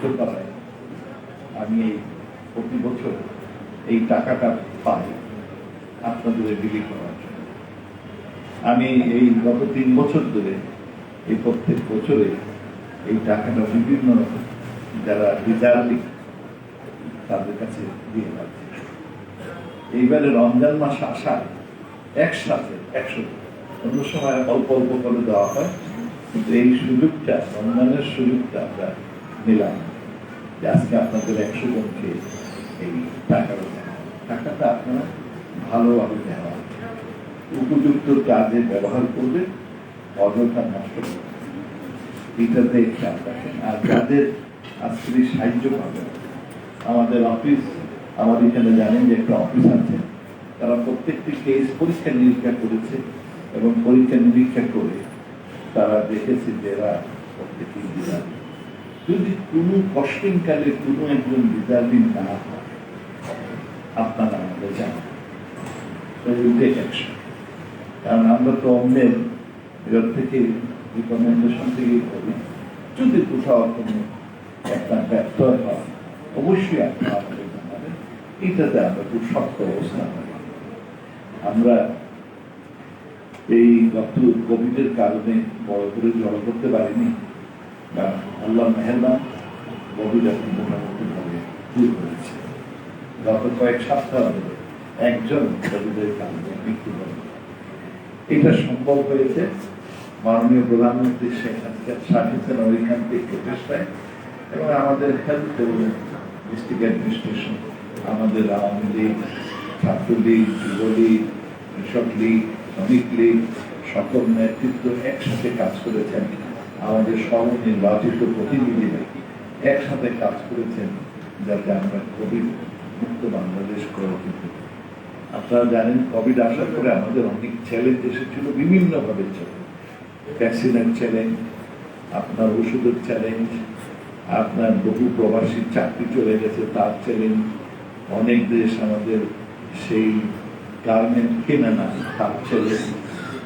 করতে পারায় আমি প্রতি বছর এই টাকাটা পাই আপনাদের বিলি করার জন্য। আমি এই গত 3 বছর ধরে এই প্রত্যেক বছরে এই টাকাটা বিভিন্ন যারা রিজার্ভিং তাদের কাছে দিয়ে যাচ্ছে। এইবারে রমজান মাস আসায় একসাথে 100, অন্য সময় অল্প অল্প করে দেওয়া হয়, কিন্তু এই সুযোগটা, রমজানের সুযোগটা আমরা নিলাম যে আজকে আপনাদের 100 জনকে এই টাকাটা আপনারা ভালোভাবে দেওয়া, উপযুক্ত কাজে ব্যবহার করবে, অযথা নষ্ট করবে, এটাতে খেয়াল রাখেন। আর যাদের আজকে সাহায্য পাবে, আমাদের অফিস, আমার এখানে জানেন যে একটা অফিস আছে, তারা প্রত্যেকটি কেস পরীক্ষা নিরীক্ষা করেছে এবং পরীক্ষা নিরীক্ষা করে তারা দেখেছে যে এরা প্রত্যেকটি রিজার্ভিং। যদি কোনো কষ্টিংকালে কোনো একজন রিজার্ভিং না হয়, আপনারা আমাদের জানান, কারণ আমরা তো অন্যের এর থেকে রিকমেন্ডেশন থেকে করি। যদি কোথাও কোনো একটা ব্যর্থ হয় অবশ্যই আপনারা আমাদের জানাবেন, এইটাতে আমরা খুব শক্ত অবস্থান করি। আমরা এই কোভিডের কারণে বড় করে জড়ো করতে পারিনি, বা আল্লাহ মেহেরবান কোভিড এখন মোটামুটি ভাবে দূর করেছে। গত কয়েক সপ্তাহ ধরে একজন কোভিডের কারণে মৃত্যুবরণ। এটা সম্ভব হয়েছে মাননীয় প্রধানমন্ত্রী শেখ হাসিনার ঐকান্তিক প্রচেষ্টায় এবং আমাদের হেলথ এবং ডিস্ট্রিক্ট অ্যাডমিনিস্ট্রেশন, আমাদের আওয়ামী লীগ, ছাত্রলীগ, যুবলীগ, কৃষক লীগ, শ্রমিক লীগ সকল নেতৃত্ব একসাথে কাজ করেছেন। আমাদের সর্বনির্বাচিত প্রতিনিধিরা একসাথে কাজ করেছেন যাতে আমরা কোভিড মুক্ত বাংলাদেশ করে তুলতে। আপনারা জানেন কোভিড আসার পরে আমাদের অনেক চ্যালেঞ্জ এসেছিল, বিভিন্নভাবে চ্যালেঞ্জ, ভ্যাকসিনের চ্যালেঞ্জ, আপনার ওষুধের চ্যালেঞ্জ, আপনার বহু প্রবাসী চাকরি চলে গেছে তার চ্যালেঞ্জ, অনেক দেশ আমাদের সেই গার্মেন্ট কেনে না তার চ্যালেঞ্জ।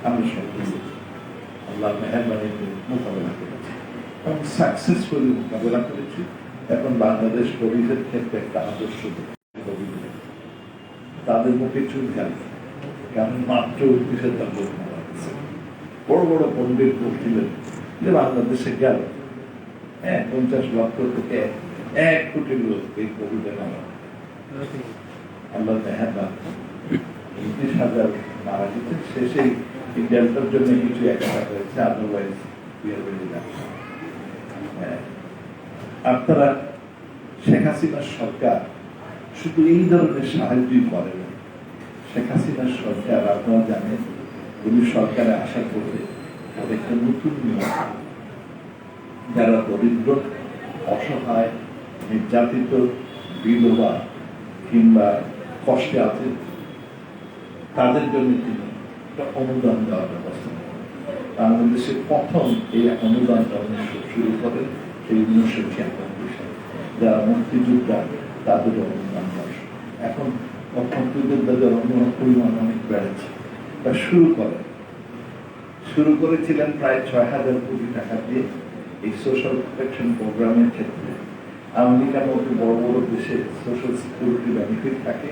আমি সবগুলো আল্লাহ মেহরবানিতে মোকাবেলা করেছি এবং সাকসেসফুলি মোকাবেলা করেছি। এখন বাংলাদেশ কোভিডের ক্ষেত্রে একটা আদর্শ তাদের মুখে চুল গেল, কারণ মাত্র 29,000 লোক মারা গেছে। বড় বড় পণ্ডিত বলছিলেন যে বাংলাদেশে গেল 50 লক্ষ থেকে 1 কোটি লোক এই কোভিডে মারা। আল্লাহ মেহরবান 29,000 মারা গেছে। শেষেই এই ডেল্টার জন্য কিছু একটা হয়েছে, আদারওয়াইজ আপনারা শেখ হাসিনার সরকার শুধু এই ধরনের সাহায্যই করে না। শেখ হাসিনার সরকার আপনারা জানেন, উনি সরকারে আসার পরে একটা নতুন নিয়ম, যারা দরিদ্র, অসহায়, নির্যাতিত, বিধবা কিংবা কষ্টে আছে তাদের জন্য তিনি একটা অনুদান দেওয়ার ব্যবস্থা করেন। বাংলাদেশে প্রথম এই অনুদানটা শুরু করেন এই 1996 সালে, যারা মুক্তিযোদ্ধা তাদের অনুদান দেওয়া। এখন মুক্তিযোদ্ধাদের অনুদান পরিমাণ অনেক বেড়েছে। তা শুরু করেছিলেন প্রায় 6,000 কোটি টাকা দিয়ে এই সোশ্যাল প্রোটেকশন প্রোগ্রামের ক্ষেত্রে। আমেরিকার মতো বড় বড় দেশে সোশ্যাল সিকিউরিটি বেনিফিট থাকে,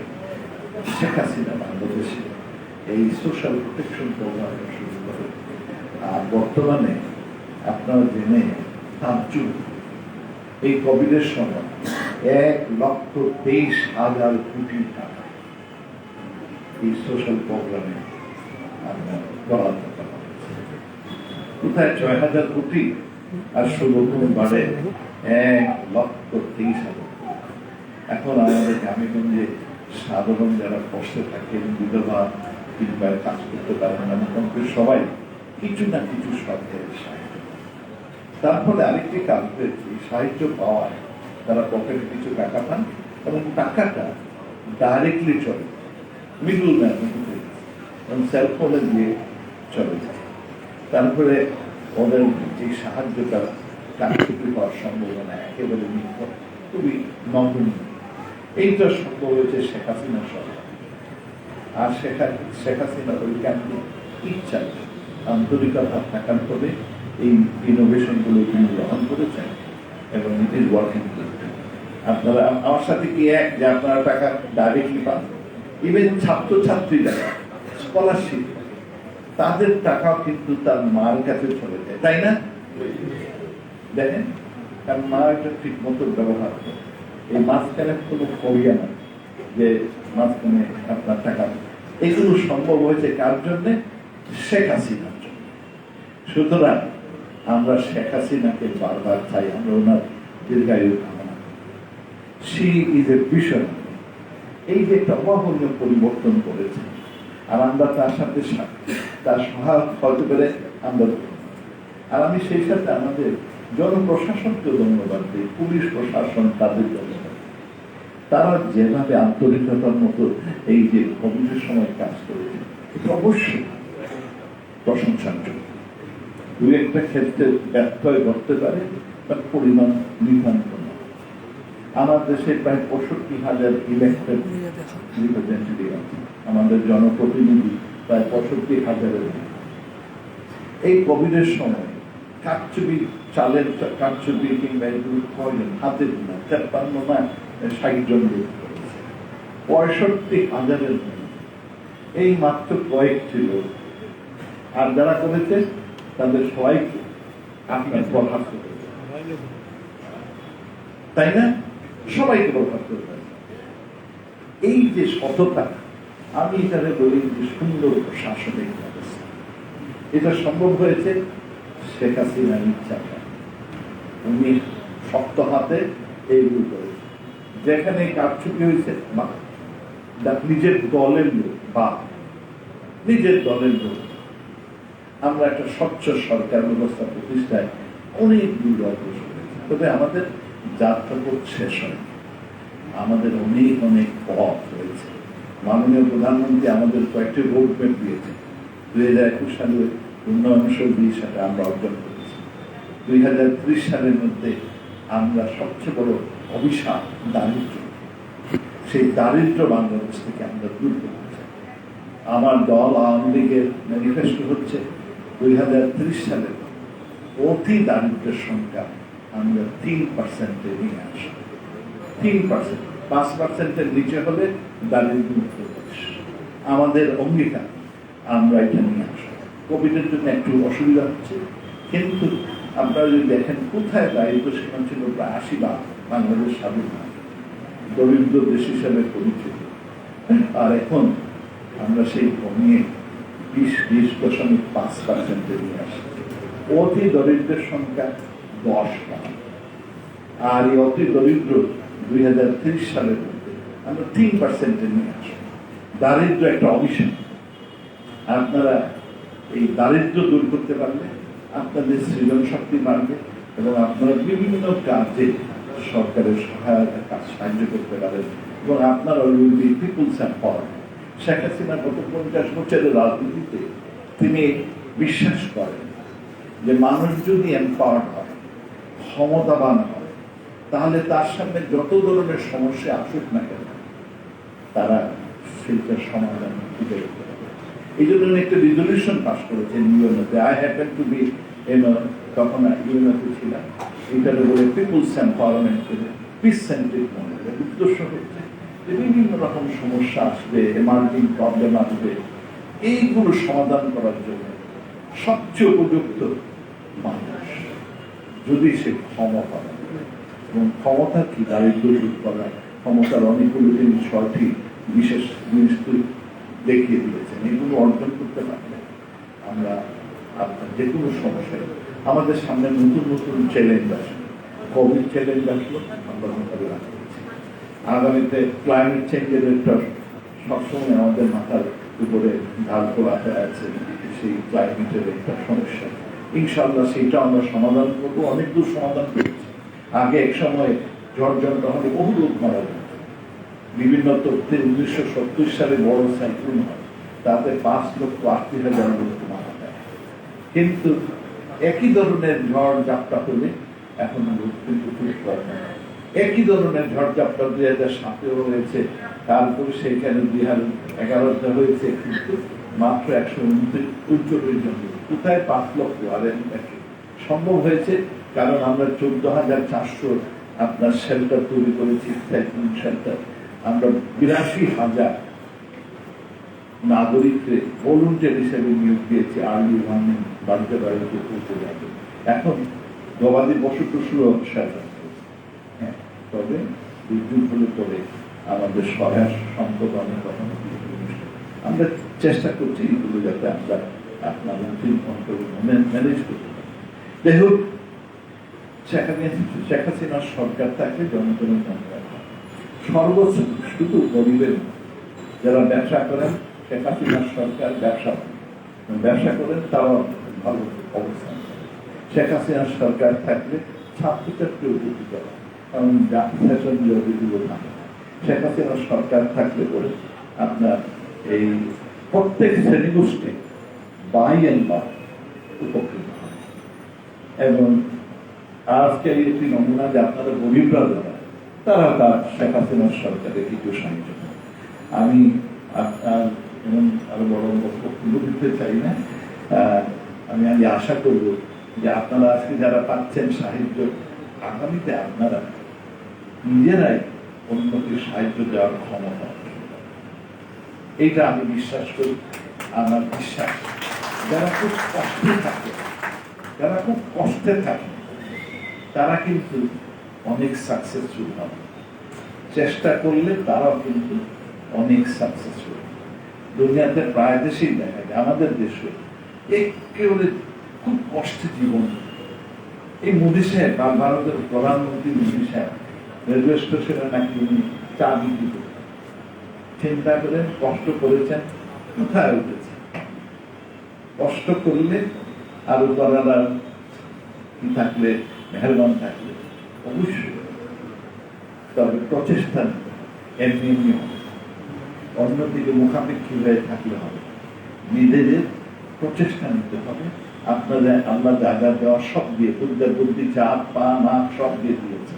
শেখ হাসিনা বাংলাদেশে এই সোশ্যাল প্রোটেকশন প্রোগ্রাম শুরু করে। আর বর্তমানে আপনারা জেনে তাজ্জুব, এই কোভিডের সময় 1,23,000 কোটি টাকা এই সোশ্যাল প্রোগ্রামে বরাদ্দ করা হয়েছে। কোথায় 6,000 কোটি আর 16 গুণ বাড়ে 1,23,000। এখন আমাদের গ্রামেগঞ্জে সাধারণ যারা কষ্টে থাকেন, বিধবা কিংবা কাজ করতে পারেন না, মোটামুটি সবাই কিছু না কিছু সরকারের সাহায্য। তারপরে আরেকটি কাজ হয়েছে, সাহায্য পাওয়ায় তারা পকেটে কিছু টাকা পান এবং টাকাটা ডাইরেক্টলি চলে, মিডল ম্যান এবং সেলফোনে দিয়ে চলে যায়। তারপরে ওদের যে সাহায্যটা কারচুপি হওয়ার সম্ভাবনা একেবারে নির্ভর, খুবই নগণ্য। এইটা সম্ভব হয়েছে শেখ হাসিনার সরকার। আর শেখ হাসিনার ওই ক্যাম্পে ইচ্ছা, আন্তরিকতা থাকার ফলে এই ইনোভেশনগুলো তিনি গ্রহণ করেছেন এবং ইট ইজ ওয়ার্কিং। আপনারা আমার সাথে কি এক যে আপনারা টাকা ডাইরেক্টলি পান? ইভেন ছাত্রছাত্রী যারা স্কলারশিপ, তাদের টাকাও কিন্তু তার মার কাছে চলে যায়, তাই না? দেখেন, তার মা একটা ঠিক মতো ব্যবহার করে। এই মাঝখানে কোনো ফরিয়া না যে মাঝখানে আপনার টাকা, এগুলো সম্ভব হয়েছে কার জন্যে? শেখ হাসিনার জন্য। সুতরাং আমরা শেখ হাসিনাকে বারবার চাই, আমরা ওনার দীর্ঘায়ু কামনা করি। She is a vision. এই যে একটা অভাবনীয় পরিবর্তন করেছে, আর আমরা তার সাথে তার সহায়ক হতে পেরে আমরা। আর আমি সেই সাথে আমাদের জনপ্রশাসনকে ধন্যবাদ দিই, পুলিশ প্রশাসন তাদের ধন্যবাদ। তারা যেভাবে আন্তরিকতার মতো এই যে কোভিডের সময় কাজ করেছে, এটা অবশ্যই প্রশংসার জন্য। দুই একটা ক্ষেত্রে ব্যত্যয় ঘটতে পারে, তার পরিমাণ নিতান্ত না। আমার দেশে প্রায় 65,000 ইলেক্টেড রিপ্রেজেন্টেটিভ আছে, আমাদের জনপ্রতিনিধি প্রায় 65,000। এই কোভিডের সময় কারচুপি, চালের কারচুপি কিংবা এগুলো কয়জন হাতে না 53 না 60 জন লোক করেছে। 65,000-এর এই মাত্র কয়েকটি লোক, আর যারা করেছে তাদের সবাইকে আপনার বরখাস্ত করেছে, তাই না? সবাইকে বরখাস্ত করেছে। এই যে সততা, আমি এটাকে বলি যে সুন্দর প্রশাসনিক ব্যবস্থা। এটা সম্ভব হয়েছে শেখ হাসিনার ইচ্ছাটা। উনি শক্ত হাতে এইগুলো করেছে। যেখানে কারচুপি হয়েছে বা নিজের দলের লোক বা নিজের দলের লোক, আমরা একটা স্বচ্ছ সরকার ব্যবস্থা প্রতিষ্ঠায় অনেক দূর অগ্রসর হয়েছে। তবে আমাদের যাত্রাপথ শেষ হয়, আমাদের অনেক অনেক পথ রয়েছে। মাননীয় প্রধানমন্ত্রী আমাদের কয়েকটি রোড ম্যাপ দিয়েছে। 2021 সালে উন্নয়ন সহযোগী সাথে আমরা অর্জন করেছি। 2030 সালের মধ্যে আমরা সবচেয়ে বড় অভিশাপ দারিদ্র, সেই দারিদ্র বাংলাদেশ থেকে আমরা দূর করতে চাই। আমার দল আওয়ামী লীগের ম্যানিফেস্টো হচ্ছে 2030 সালের অতি দারিদ্রের সংখ্যা আমরা 3%-এ নিয়ে আসবো। 3%, 5%-এর নিচে হলে দারিদ্র মুক্ত দেশ। আমাদের অঙ্গীকার, আমরা এটা নিয়ে আসবো। কোভিডের জন্য একটু অসুবিধা হচ্ছে, কিন্তু আপনারা যদি দেখেন কোথায় দারিদ্র সীমা ছিল প্রায় 80 বাংলাদেশ স্বাধীন দরিদ্র দেশ হিসাবে পরিচিত, আর এখন আমরা সেই কমিয়ে 20.5%-এ নিয়ে আসছি। অতি দরিদ্রের সংখ্যা 10%, আর এই অতি দরিদ্র 2030 সালের মধ্যে আমরা 3%-এ নিয়ে আসবো। দারিদ্র একটা অভিশাপ। আপনারা এই দারিদ্র দূর করতে পারলে আপনাদের সৃজন শক্তি বাড়বে এবং আপনারা বিভিন্ন কাজে সরকারের সহায়তা কাজ সাহায্য করতে পারেন এবং আপনারা পিপুলস এম্পাওয়ারমেন্ট। শেখ হাসিনা গত 50 বছরের রাজনীতিতে তিনি বিশ্বাস করেন যে মানুষ যদি এম্পাওয়ার্ড হয়, ক্ষমতাবান হয়, তাহলে তার সামনে যত ধরনের সমস্যা আসুক না কেন তারা সেইটার সমাধান খুঁজে করতে পারে। এই জন্য একটা রিজলিউশন পাস করেছেন ইউএনওতে। আই হ্যাপেন টু বি তখন ইউএনওতে ছিলাম। এটাকে বলে পিপুলস এম্পাওয়ারমেন্ট করে পিস সেন্ট্রিক মডেল। উদ্দেশ্য হচ্ছে যে বিভিন্ন রকম সমস্যা আসবে, এমার্জিং প্রবলেম আসবে, এইগুলো সমাধান করার জন্য সবচেয়ে উপযুক্ত মানুষ যদি সে ক্ষমতা, এবং ক্ষমতা কি দারিদ্র দূর করা, ক্ষমতার অনেকগুলো জিনিস সঠিক বিশেষ জিনিস দেখিয়ে দিয়েছেন। এগুলো অর্জন করতে পারলে আমরা আপনার যে কোনো সমস্যায়, আমাদের সামনে নতুন নতুন চ্যালেঞ্জ আসবে। কোভিড চ্যালেঞ্জ আসলো, আমরা মোকাবিলা করেছি। আগামীতে ক্লাইমেট চেঞ্জের একটা সবসময় আমাদের মাথার উপরে ঢাল তোলা আছে, সেই ক্লাইমেটের একটা সমস্যা। ইনশাআল্লাহ সেইটা আমরা সমাধান করবো, অনেক দূর সমাধান করেছি। আগে এক সময় ঝড় ঝঞ্ঝা হলে বহু লোক মারা যেত। বিভিন্ন তথ্যে 1970 সালে বড় সাইক্লোন হয়, তাতে 5,80,000 লোক মারা যায়। কিন্তু একই ধরনের ঝড় ঝাপটা হলে এখন লোক কিন্তু খুব কম। একই ধরনের ঝড় ঝাপটা 2007-এও হয়েছে, তারপরে সেইখানে 2011-তে হয়েছে, কিন্তু মাত্র 139 জন। কোথায় 5 লক্ষ? আর সম্ভব হয়েছে কারণ আমরা 14,400 আপনার শেল্টার তৈরি করেছি, শেল্টার। আমরা 82,000 নাগরিককে ভলেন্টিয়ার হিসেবে নিয়োগ দিয়েছি, আর্লি ওয়ার্নিং বাড়িতে বাড়িতে পৌঁছে যাবে। এখন গবাদি পশু টশুরও শেল্টার। হ্যাঁ, তবে দুর্যোগ হলে পরে আমাদের সহায় সম্পদ অনেক রকম আমরা চেষ্টা করছি এগুলো যাতে আমরা আপনার ম্যানেজ করতে পারি। যাই হোক, শেখ হাসিনার সরকার থাকলে জনগণের দরকার সর্বোচ্চ শুধু গরিবের যারা ব্যবসা করেন, শেখ হাসিনার সরকার ব্যবসা করেন তাও ভালো অবস্থান। শেখ হাসিনার সরকার থাকলে ছাত্রছাত্রী উপকৃত হয়, কারণ ফ্যাশন জবিগুলো থাকে। শেখ হাসিনার সরকার থাকলে পরে আপনার এই প্রত্যেক শ্রেণীগোষ্ঠী বাই এন্ড বাই উপকৃত হয়। এবং আজকে একটি নমুনা যে আপনারা গরিবরা যারা তারা তার শেখ হাসিনার সরকারের কিছু সাহায্য। আমি আপনার এমন আরো বড় বক্তব্য দিতে চাই না। আমি আশা করব যে আপনারা আজকে যারা পাচ্ছেন সাহায্য, আগামীতে আপনারা নিজেরাই অন্যকে সাহায্য দেওয়ার ক্ষমতা। এইটা আমি বিশ্বাস করি। আমার বিশ্বাস যারা খুব কষ্টে থাকে, তারা কিন্তু অনেক সাকসেসফুল হবে। চেষ্টা করলে তারাও কিন্তু অনেক সাকসেসফুল। দুনিয়াতে প্রায় দেশেই দেখা যায়, আমাদের দেশে একেবারে খুব কষ্টে জীবন। এই মোদী সাহেব বা ভারতের প্রধানমন্ত্রী মোদী সাহেব রেলওয়ে স্টেশনে নাকি উনি চা বিক্রি করতেন। চিন্তা করেন, কষ্ট করেছেন, কোথায় উঠেছে। কষ্ট করলে আর করার কি থাকলে, মেহরবান থাকলে অবশ্যই, তবে প্রচেষ্টা এমনি এমনি হবে। অন্যদিকে মুখাপেক্ষী হয়ে থাকলে হবে। নিজেদের প্রচেষ্টা নিতে হবে। আপনাদের আল্লাহ জায়গা দেওয়া সব দিয়ে, বুদ্ধি চাপ পা নাক সব দিয়ে দিয়েছে,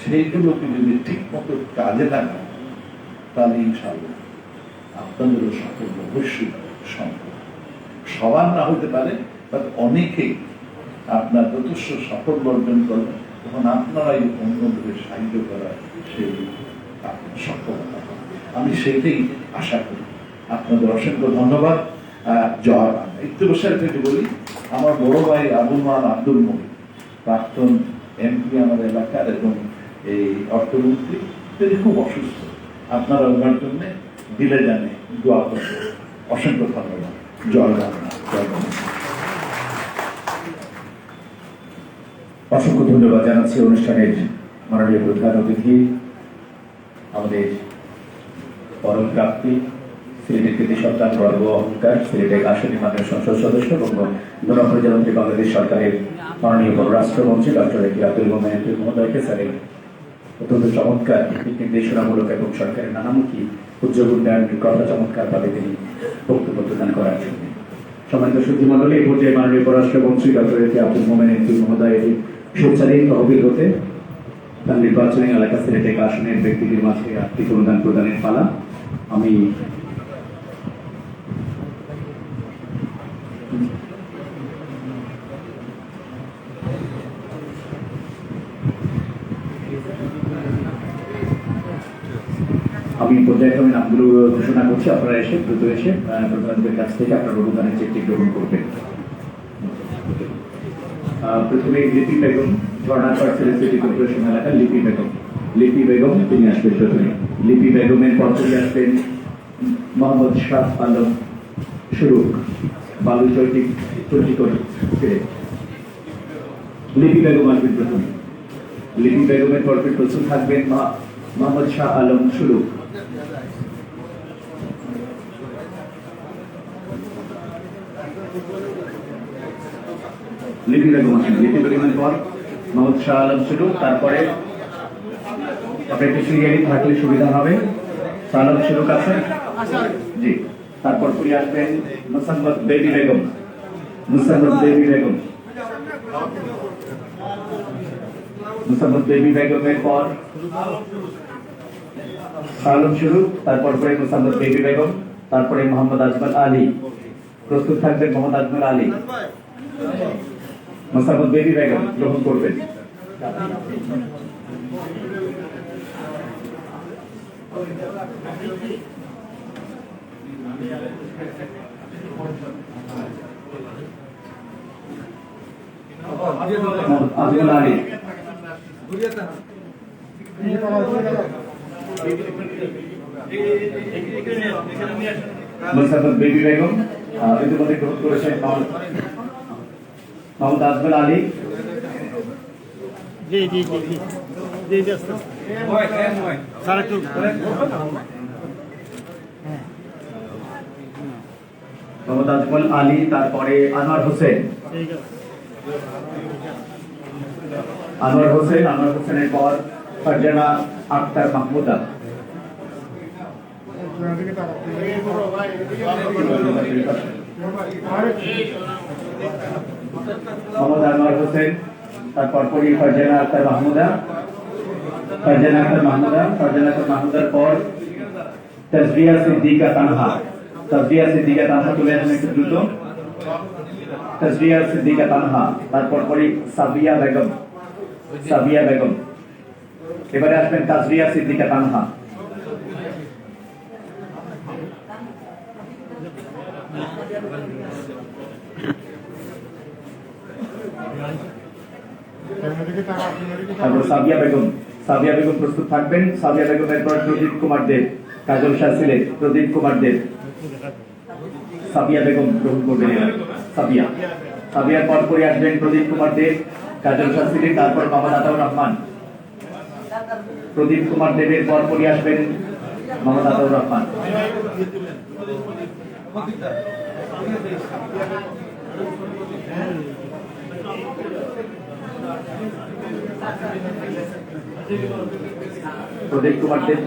সেইগুলোকে যদি ঠিক মতো কাজে লাগান তাহলে ইনশাআল্লাহ আপনাদেরও সফল অবশ্যই সম্ভব। সবার না হতে পারে, বাট অনেকেই আপনার যথেষ্ট সাফল্য অর্জন করবেন, তখন আপনারাই অন্যদের সাহায্য করার সেই সক্ষমতা। আমি সেইটাই আশা করি। আপনাদের অসংখ্য ধন্যবাদ। জয় বাংলা। একটু বসে থেকে বলি, আমার বড় ভাই আবুল মান আব্দুল মহিদ, প্রাক্তন এমপি আমার এলাকার এবং এই অর্থমন্ত্রী, তিনি খুব অসুস্থ। আপনারা ওনার জন্য দিলে জানে দোয়া করবেন। অসংখ্য ধন্যবাদ। জয় বাংলা। জয় বাংলা। অসংখ্য ধন্যবাদ জানাচ্ছি অনুষ্ঠানের মাননীয় প্রধান অতিথি, আমাদের পরম প্রাপ্তি, সিলেটের কৃতি সন্তান, গর্ব অহংকার, সিলেটের আসনের মাননীয় সংসদ সদস্য এবং প্রধানমন্ত্রী বাংলাদেশ সরকারের মাননীয় পররাষ্ট্রমন্ত্রী ডক্টর আব্দুল মোমেন মহোদয়কে স্যারের অত্যন্ত চমৎকার নির্দেশনামূলক এবং সরকারের নানামুখী উদ্যোগ উন্নয়নের কথা চমৎকারভাবে তিনি বক্তব্য প্রদান করার জন্য। সম্মানিত সুধীমণ্ডলী, এই পর্যায়ে মাননীয় পররাষ্ট্রমন্ত্রী ডক্টর আব্দুল মোমেন মহোদয়ের স্বেচ্ছাধীন তহবিল হতে তার নির্বাচনী এলাকা সিলেটের আসনের ব্যক্তিদের মাঝে আর্থিক অনুদান প্রদানের পালা। আমি পর্যায়ক্রমে নামগুলো ঘোষণা করছি। আপনারা এসে দ্রুত এসে প্রধানমন্ত্রীর কাছ থেকে আপনার অনুদানের চেকটি গ্রহণ করবেন। প্রথমে লিপি বেগম, ঝর্ণাপাড় সিটি কর্পোরেশন এলাকার লিপি বেগম তিনি আসবেন প্রথমে। লিপি বেগমের পর থেকে আসবেন মোহাম্মদ শাহ আলম শুরুক, বালুচৈটিক চণ্ডীগড় ছেড়ে। লিপি বেগম আসবেন প্রথমে। লিপি বেগমের পর প্রস্তুত থাকবেন মোহাম্মদ শাহ আলম শুরুক। লিপি বেগম আসেন। লিপি বেগমের পর মোহাম্মদ শাহ আলম শুরুক, তারপরে আপনি একটু সিরিয়ালি থাকলে সুবিধা হবে। আলম শুরুক আছেন জি। তারপর পুরি আসবেন মুসাম্মদ বেবি বেগম। মুসাম্মদ বেবি বেগমের পর আলম শুরুক, তারপর পরে মুসাম্মদ বেবি বেগম, তারপরে মোহাম্মদ আজমল আলী। প্রস্তুত থাকবেন মোহাম্মদ আজমল আলী। মোসাম্মদ বেবি বেগম গ্রহণ করবেন। আব্দুল আলী মোসাম্মদ বেবি বেগম ইতিমধ্যে গ্রহণ করেছেন মোহাম্মদ আজমল আলী। মোহাম্মদ আজমল আলী, তারপরে আনোয়ার হোসেন। আনোয়ার হোসেনের পর ফারজানা আক্তার মাহমুদা। মোহাম্মদ আনোয়ার হোসেন, তারপর ফারজানা আক্তার মাহমুদা। মাহমুদার পর তাসবিয়া সিদ্দিকা তানহা। তুলে আসেন একটু দ্রুত। তাসবিয়া সিদ্দিকা তানহা, তারপর সাবিয়া বেগম। এবারে আসবেন তাসবিয়া সিদ্দিকা তানহা। তারপর সাবিয়া বেগম প্রস্তুত থাকবেন। সাবিয়া বেগমের পর প্রদীপ কুমার দেব, কাজল শাহ সিলেট। প্রদীপ কুমার দেব, সাবিয়া বেগম গ্রহণ করবেন। সাবিয়ার পর আসবেন প্রদীপ কুমার দেব, কাজল শাহ সিলেট। তারপর মোহাম্মদ আতাউর রহমান। প্রদীপ কুমার দেবের পর আসবেন মোহাম্মদ আতাউর রহমান। প্রদীপ কুমার দেব,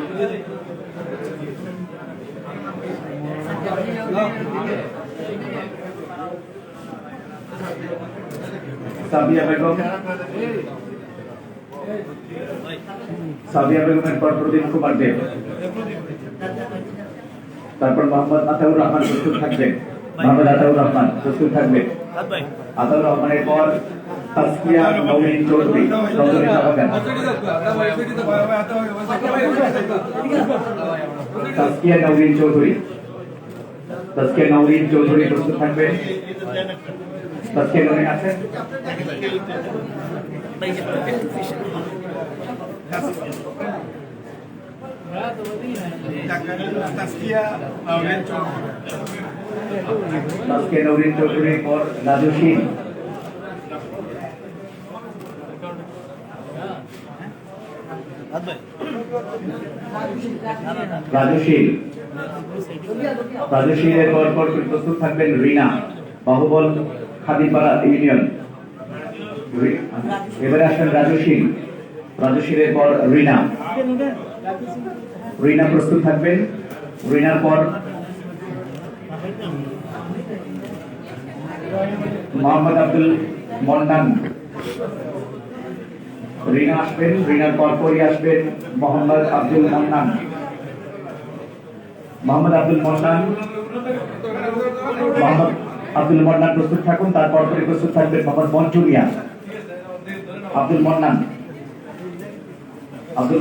সাবিয়া বেগমের পর প্রদীপ কুমার দেব, তারপর মোহাম্মদ আতাউর রহমান প্রস্তুত থাকবেন। আতাউর রহমানের পর তাসকিয়া নওরিন চৌধুরী। তাসকিয়া নওরিন চৌধুরী প্রস্তুত থাকবেন। তাসকিয়া নওরিন আছেন? তাসকিয়া নওরিন চৌধুরীর পর রাজু শীল। রাজু শীলের পর প্রস্তুত থাকবেন রিনা, বাহুবল খাদিপাড়া ইউনিয়ন। এবারে আসবেন রাজু শীলের পর রিনা প্রস্তুত থাকবেন। রিনার পর মোহাম্মদ আব্দুল মন্নান। রিনা আসবেন, রিনার পর আসবেন মোহাম্মদ আব্দুল মন্নান। প্রস্তুত থাকুন। তারপর প্রস্তুত থাকবেন মোহাম্মদ মঞ্জু মিয়া। আব্দুল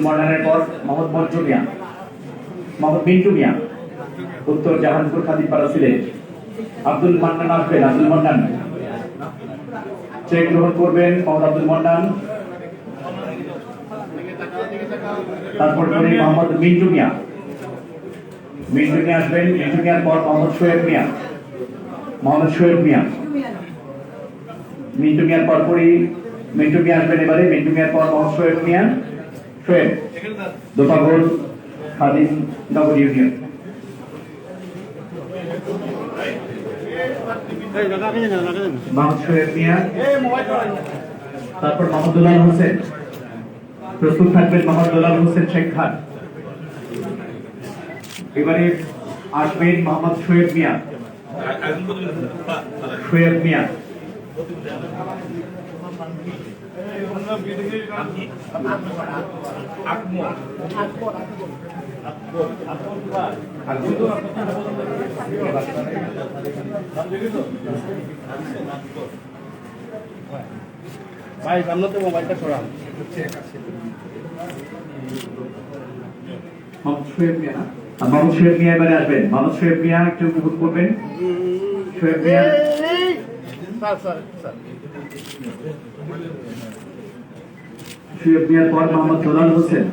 মন্নানের পর মোহাম্মদ মঞ্জু মিয়া। মোহাম্মদ মিন্টু মিয়া, উত্তর জাহানপুর খাদিপাড়া সিলেট। আব্দুল মান্নান আসবেন। চেক গ্রহণ করবেন মোহাম্মদ আব্দুল মান্নান। তারপর মোহাম্মদ মিন্টু মিয়া আসবেন। মিন্টু মিয়ার পর মোহাম্মদ শোয়েব মিয়া। মিন্টু মিয়ার পর মিন্টু মিয়া আসবেন এবারে। মিন্টু মিয়ার পর মোহাম্মদ শোয়েব মিয়া। দোপাগোল খাদিম নগর ইউনিয়ন। মোহাম্মদ শোয়েব মিয়া, তারপর মোহাম্মদ দুলাল হোসেন। প্রস্তুত থাকবেন মোহাম্মদ দুলাল হোসেন শেখ খান। এবারে আসবেন মোহাম্মদ শোয়েব মিয়া। ভাই সামনে তো মোবাইলটা সরান। মোহাম্মদ শোয়েব মিয়া এবারে আসবেন। মোহাম্মদ শোয়েব মিয়া একটু উপভোগ করবেন। শোয়েব মিয়া, শোয়েব মিয়ার পর মোহাম্মদ দোলাল হোসেন।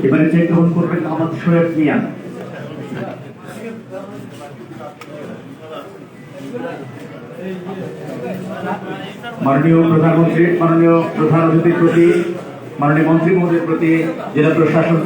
এবারে যে গ্রহণ করবেন মোহাম্মদ শোয়েব মিয়া। মাননীয় প্রধানমন্ত্রী, মাননীয় প্রধান অতিথির প্রতি, মাননীয় মন্ত্রী মহোদয়ের প্রতি জেলা প্রশাসন